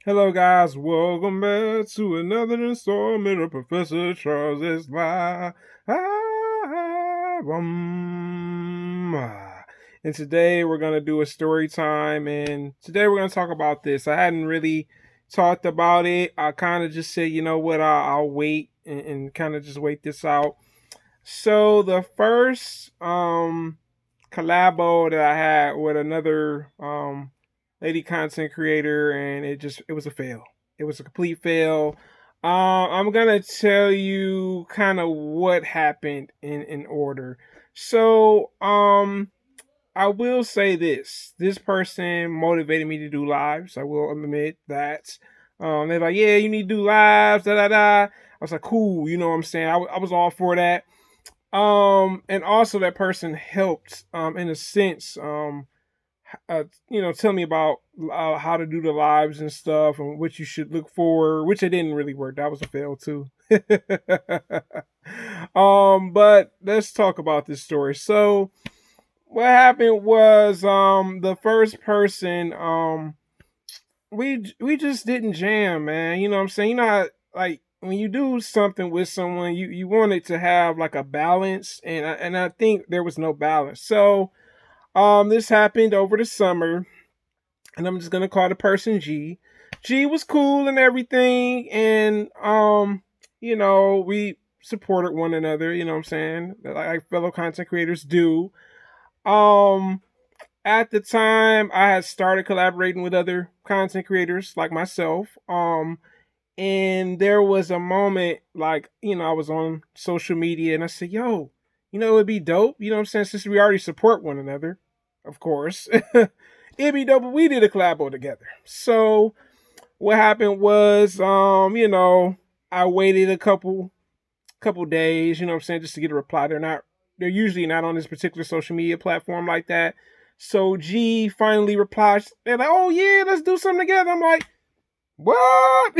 Hello, guys. Welcome back to another installment of Professor Charles's Live. And today we're going to do a story time. And today we're going to talk about this. I hadn't really talked about it. I kind of just said, you know what, I'll wait and kind of just wait this out. So the first collabo that I had with another lady content creator, and it was a fail. It was a complete fail. I'm gonna tell you kind of what happened in order. So I will say this: this person motivated me to do lives. I will admit that. They're like, yeah, you need to do lives, da da da. I was like, cool, you know what I'm saying? I was all for that. And also that person helped, in a sense, tell me about how to do the lives and stuff and what you should look for, which it didn't really work. That was a fail too. But let's talk about this story. So what happened was, the first person, we just didn't jam, man. You know what I'm saying? You know how, like, when you do something with someone, you want it to have like a balance, and I think there was no balance. So this happened over the summer, and I'm just gonna call the person G. G was cool and everything, and we supported one another. You know what I'm saying? Like fellow content creators do. Um, at the time, I had started collaborating with other content creators like myself. And there was a moment, like, I was on social media and I said, yo, it'd be dope. You know what I'm saying? Since we already support one another, of course, it'd be dope if we did a collabo together. So what happened was, I waited a couple days, you know what I'm saying, just to get a reply. They're usually not on this particular social media platform like that. So G finally replies. They're like, oh yeah, let's do something together. I'm like, what?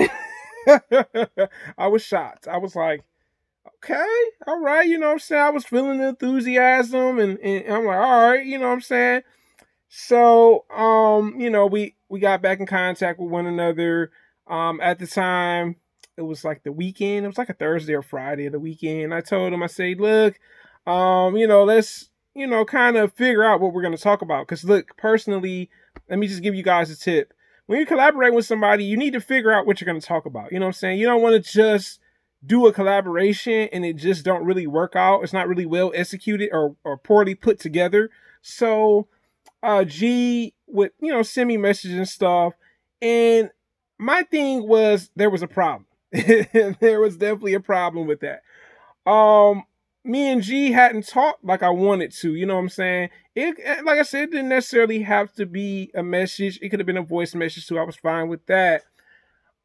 I was shocked. I was like, okay, all right, you know what I'm saying? I was feeling the enthusiasm, and I'm like, all right, you know what I'm saying? So, we got back in contact with one another. At the time, it was like the weekend. It was like a Thursday or Friday of the weekend. I told him, I said, look, let's, kind of figure out what we're going to talk about. Because, look, personally, let me just give you guys a tip. When you collaborate with somebody, you need to figure out what you're going to talk about. You know what I'm saying? You don't want to just do a collaboration and it just don't really work out. It's not really well executed or poorly put together. So, G would, send me messages and stuff. And my thing was there was a problem. There was definitely a problem with that. Um, Me and G hadn't talked like I wanted to, you know what I'm saying? It, like I said, it didn't necessarily have to be a message. It could have been a voice message too. I was fine with that.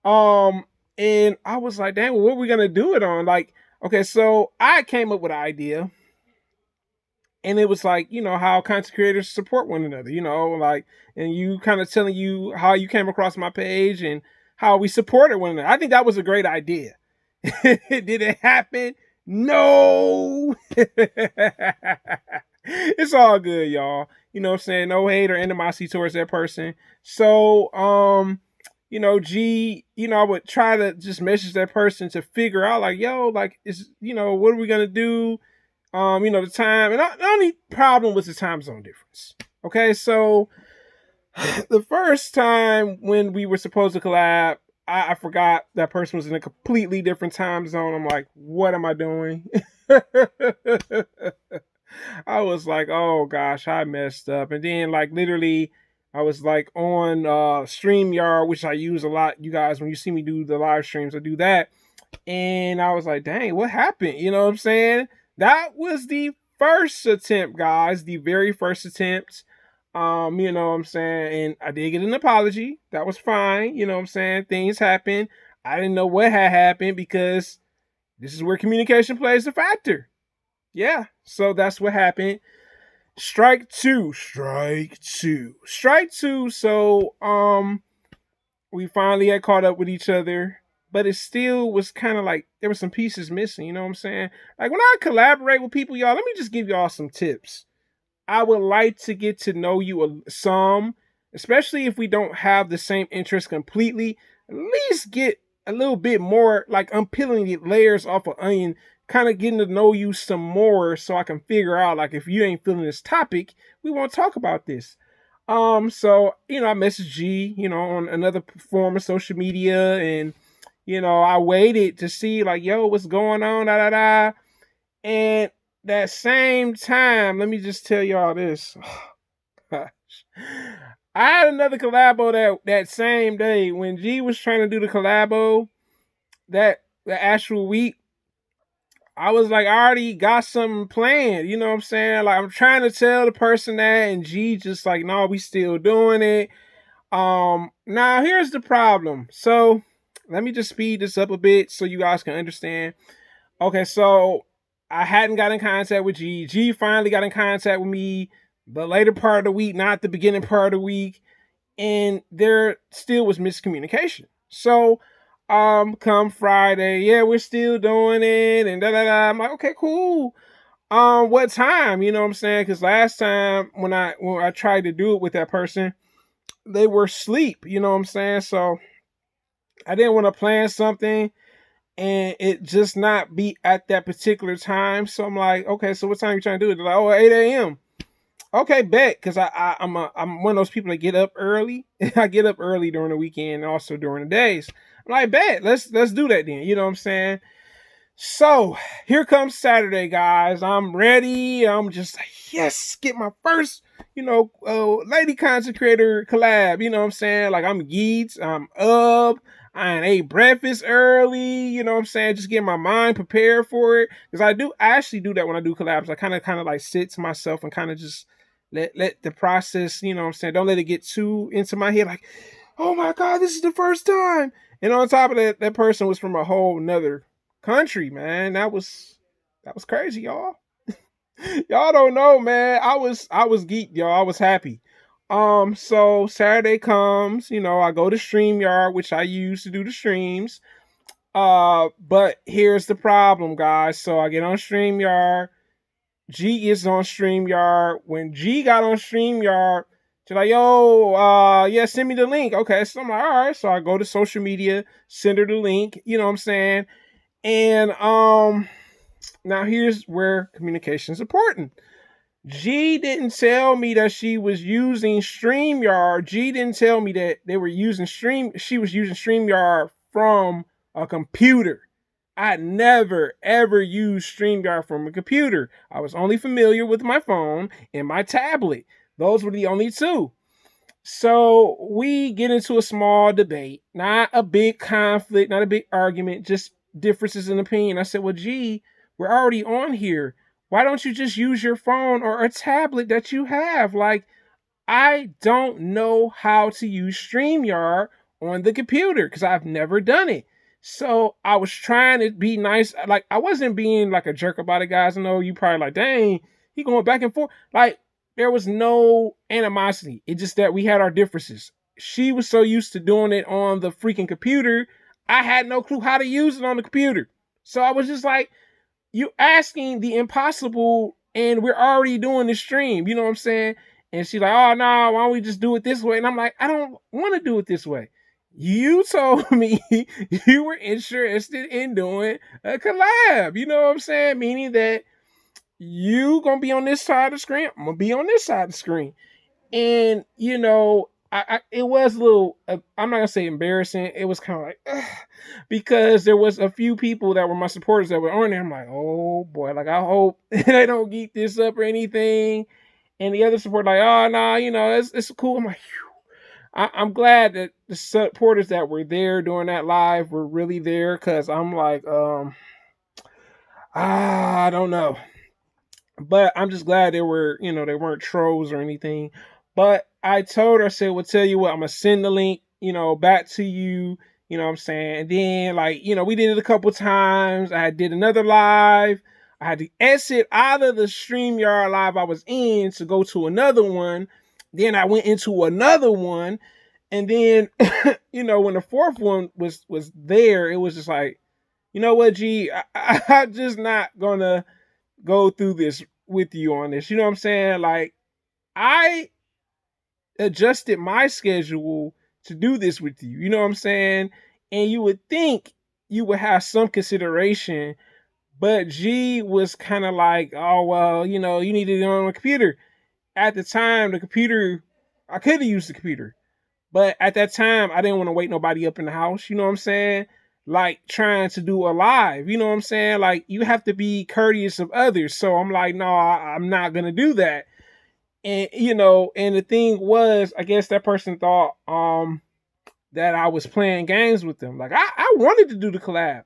Um, and I was like, damn, what are we gonna do it on? Like, okay, so I came up with an idea, and it was like, how content creators support one another, like, and you kind of telling you how you came across my page and how we supported one another. I think that was a great idea. Did it happen? No. It's all good, y'all. You know what I'm saying? No hate or animosity towards that person. So, G, I would try to just message that person to figure out, like, yo, like, what are we gonna do? The time, and the only problem was the time zone difference. Okay, so the first time when we were supposed to collab, I forgot that person was in a completely different time zone. I'm like, what am I doing? I was like, oh gosh, I messed up. And then, like, literally, I was like on StreamYard, which I use a lot. You guys, when you see me do the live streams, I do that. And I was like, dang, what happened? You know what I'm saying? That was the first attempt, guys. The very first attempt. You know what I'm saying? And I did get an apology. That was fine. You know what I'm saying? Things happen. I didn't know what had happened because this is where communication plays a factor. Yeah. So that's what happened. Strike two. Strike two. Strike two. So we finally had caught up with each other, but it still was kind of like there were some pieces missing. You know what I'm saying? Like, when I collaborate with people, y'all, let me just give y'all some tips. I would like to get to know you some. especially if we don't have the same interest completely. At least get a little bit more, like I'm peeling the layers off of onion, kind of getting to know you some more, so I can figure out like if you ain't feeling this topic, we won't talk about this. So I messaged G, on another form of social media, and I waited to see like, yo, what's going on, da da da. And that same time, let me just tell y'all this. Gosh. I had another collabo that same day when G was trying to do the collabo the actual week. I was like, I already got something planned. You know what I'm saying? Like, I'm trying to tell the person that, and G just like, no, we still doing it. Now here's the problem. So let me just speed this up a bit so you guys can understand. Okay, so I hadn't got in contact with G. G finally got in contact with me the later part of the week, not the beginning part of the week, and there still was miscommunication. So come Friday, yeah, we're still doing it, and da da da. I'm like, okay, cool. What time? You know what I'm saying? Because last time when I tried to do it with that person, they were asleep. You know what I'm saying? So I didn't want to plan something and it just not be at that particular time. So I'm like, okay, so what time you trying to do it? They're like, oh, 8 a.m. Okay, bet, because I'm one of those people that get up early. I get up early during the weekend and also during the days. I'm like, bet, let's do that then. You know what I'm saying? So here comes Saturday, guys. I'm ready. I'm just like, yes, get my first, lady content creator collab. You know what I'm saying? Like I'm geeks. I'm up. I ate breakfast early. You know what I'm saying? Just get my mind prepared for it. Because I actually do that when I do collabs. I kind of like sit to myself and kind of just let the process, you know what I'm saying? Don't let it get too into my head. Like, oh my God, this is the first time. And on top of that person was from a whole nother country, man. That was crazy, y'all. Y'all don't know, man. I was geeked, y'all. I was happy. So Saturday comes, I go to StreamYard, which I use to do the streams. But here's the problem, guys. So I get on StreamYard. G is on StreamYard. When G got on StreamYard, she's like, yo, yeah, send me the link. Okay, so I'm like, all right. So I go to social media, send her the link, you know what I'm saying? And now here's where communication is important. G didn't tell me that she was using StreamYard. G didn't tell me that they were using she was using StreamYard from a computer. I never ever used StreamYard from a computer. I was only familiar with my phone and my tablet. Those were the only two. So we get into a small debate, not a big conflict, not a big argument, just differences in opinion. I said, well, gee, we're already on here. Why don't you just use your phone or a tablet that you have? Like, I don't know how to use StreamYard on the computer because I've never done it. So I was trying to be nice. Like, I wasn't being like a jerk about it, guys. I know you probably like, dang, he going back and forth. Like, there was no animosity. It's just that we had our differences. She was so used to doing it on the freaking computer. I had no clue how to use it on the computer. So I was just like, you asking the impossible and we're already doing the stream. You know what I'm saying? And she's like, oh, no, why don't we just do it this way? And I'm like, I don't want to do it this way. You told me you were interested in doing a collab. You know what I'm saying? Meaning that you going to be on this side of the screen. I'm going to be on this side of the screen. And, it was a little, I'm not going to say embarrassing. It was kind of like, ugh, because there was a few people that were my supporters that were on there. I'm like, oh boy, like I hope they don't geek this up or anything. And the other support like, oh, no, it's cool. I'm like, I'm glad that the supporters that were there during that live were really there. Cause I'm like, I don't know. But I'm just glad they weren't trolls or anything. But I told her, I said, well, tell you what, I'm going to send the link, back to you. You know what I'm saying? And then, like, we did it a couple times. I did another live. I had to exit out of the StreamYard live I was in to go to another one. Then I went into another one. And then, when the fourth one was there, it was just like, you know what, G, I'm just not going to go through this with you on this. You know what I'm saying? Like, I adjusted my schedule to do this with you. You know what I'm saying? And you would think you would have some consideration, but G was kind of like, oh, well, you need to go on a computer. At the time, the computer, I could have used the computer, but at that time, I didn't want to wake nobody up in the house. You know what I'm saying? Like trying to do a live. You know what I'm saying? Like you have to be courteous of others. So I'm like, no, I'm not gonna do that. And and the thing was, I guess that person thought that I was playing games with them. Like I wanted to do the collab.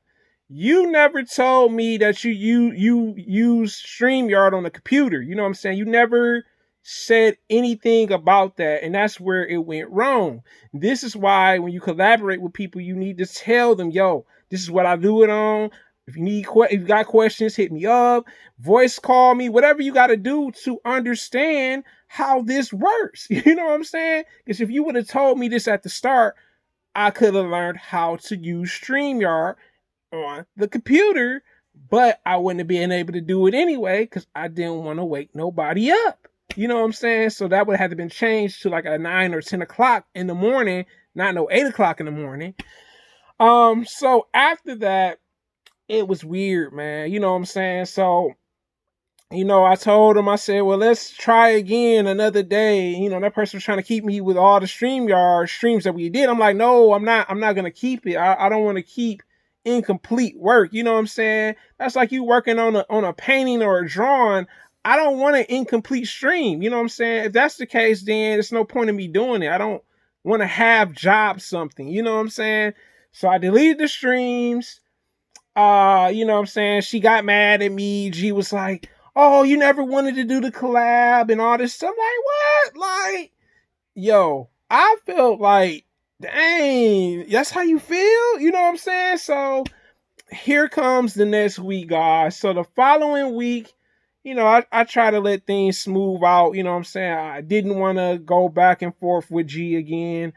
You never told me that you use StreamYard on a computer. You know what I'm saying? You never said anything about that, and that's where it went wrong. This is why when you collaborate with people, you need to tell them, "Yo, this is what I do it on. If you got questions, hit me up, voice call me, whatever you got to do to understand how this works." You know what I'm saying? Because if you would have told me this at the start, I could have learned how to use StreamYard on the computer, but I wouldn't have been able to do it anyway because I didn't want to wake nobody up. You know what I'm saying? So that would have been changed to like a 9 or 10 o'clock in the morning, not no 8 o'clock in the morning. So after that, it was weird, man. You know what I'm saying? So, I told him, I said, well, let's try again another day. That person was trying to keep me with all the StreamYard streams that we did. I'm like, no, I'm not gonna keep it. I don't want to keep incomplete work. You know what I'm saying? That's like you working on a painting or a drawing. I don't want an incomplete stream. You know what I'm saying? If that's the case, then there's no point in me doing it. I don't want to have job something. You know what I'm saying? So I deleted the streams. You know what I'm saying? She got mad at me. G was like, oh, you never wanted to do the collab and all this stuff. Like, what? Like, yo, I felt like, dang, that's how you feel? You know what I'm saying? So here comes the next week, guys. So the following week, I try to let things smooth out. You know what I'm saying? I didn't want to go back and forth with G again.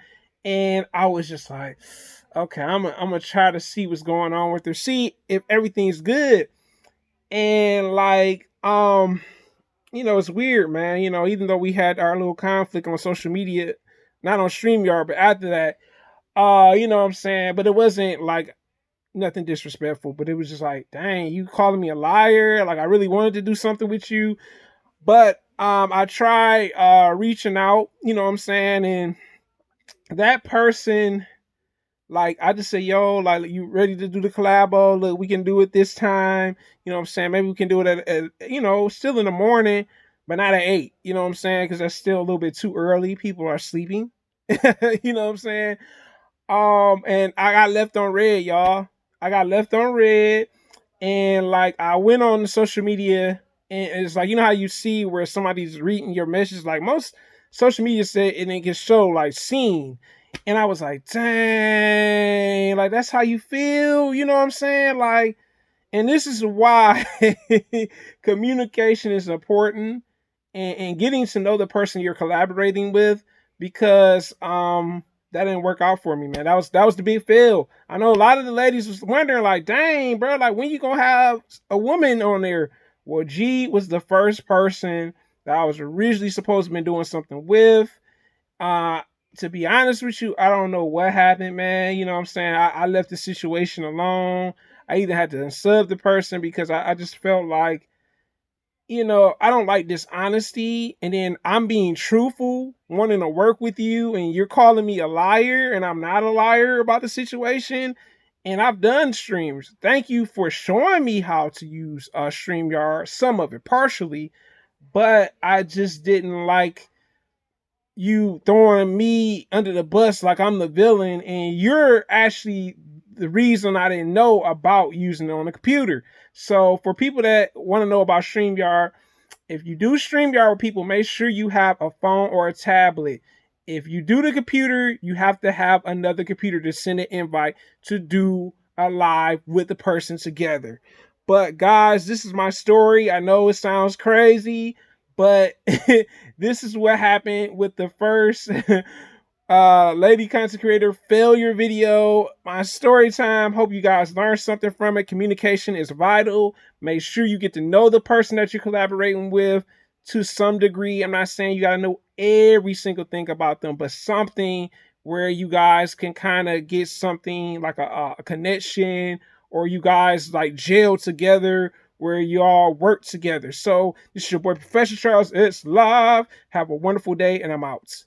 And I was just like, okay, I'm gonna try to see what's going on with her. See if everything's good. And like, it's weird, man. Even though we had our little conflict on social media, not on StreamYard, but after that, you know what I'm saying? But it wasn't like nothing disrespectful, but it was just like, dang, you calling me a liar? Like I really wanted to do something with you. But I tried reaching out, you know what I'm saying? And that person, like, I just say, yo, like, you ready to do the collabo? Look, we can do it this time. You know what I'm saying? Maybe we can do it at still in the morning, but not at 8. You know what I'm saying? Because that's still a little bit too early. People are sleeping. You know what I'm saying? And I got left on red, y'all. I got left on red. And, like, I went on the social media, and it's like, you know how you see where somebody's reading your message? Like, most social media said, and it can show, like, seen. And I was like, dang, like that's how you feel, you know what I'm saying? Like, and this is why communication is important and getting to know the person you're collaborating with, because that didn't work out for me, man. That was the big fail. I know a lot of the ladies was wondering, like, dang, bro, like when you gonna have a woman on there? Well, G was the first person that I was originally supposed to be doing something with. To be honest with you, I don't know what happened, man. You know what I'm saying? I left the situation alone. I either had to unsub the person because I just felt like, I don't like dishonesty. And then I'm being truthful, wanting to work with you, and you're calling me a liar, and I'm not a liar about the situation. And I've done streams. Thank you for showing me how to use StreamYard, some of it partially, but I just didn't like you throwing me under the bus like I'm the villain, and you're actually the reason I didn't know about using it on the computer. So for people that want to know about StreamYard, if you do StreamYard with people, make sure you have a phone or a tablet. If you do the computer, you have to have another computer to send an invite to do a live with the person together. But guys, this is my story. I know it sounds crazy, but this is what happened with the first lady content creator failure video. My story time. Hope you guys learned something from it. Communication is vital. Make sure you get to know the person that you're collaborating with. to some degree. I'm not saying you got to know every single thing about them, but something where you guys can kind of get something like a connection, or you guys like jail together where you all work together. So this is your boy Professor Charles. It's live. Have a wonderful day, and I'm out.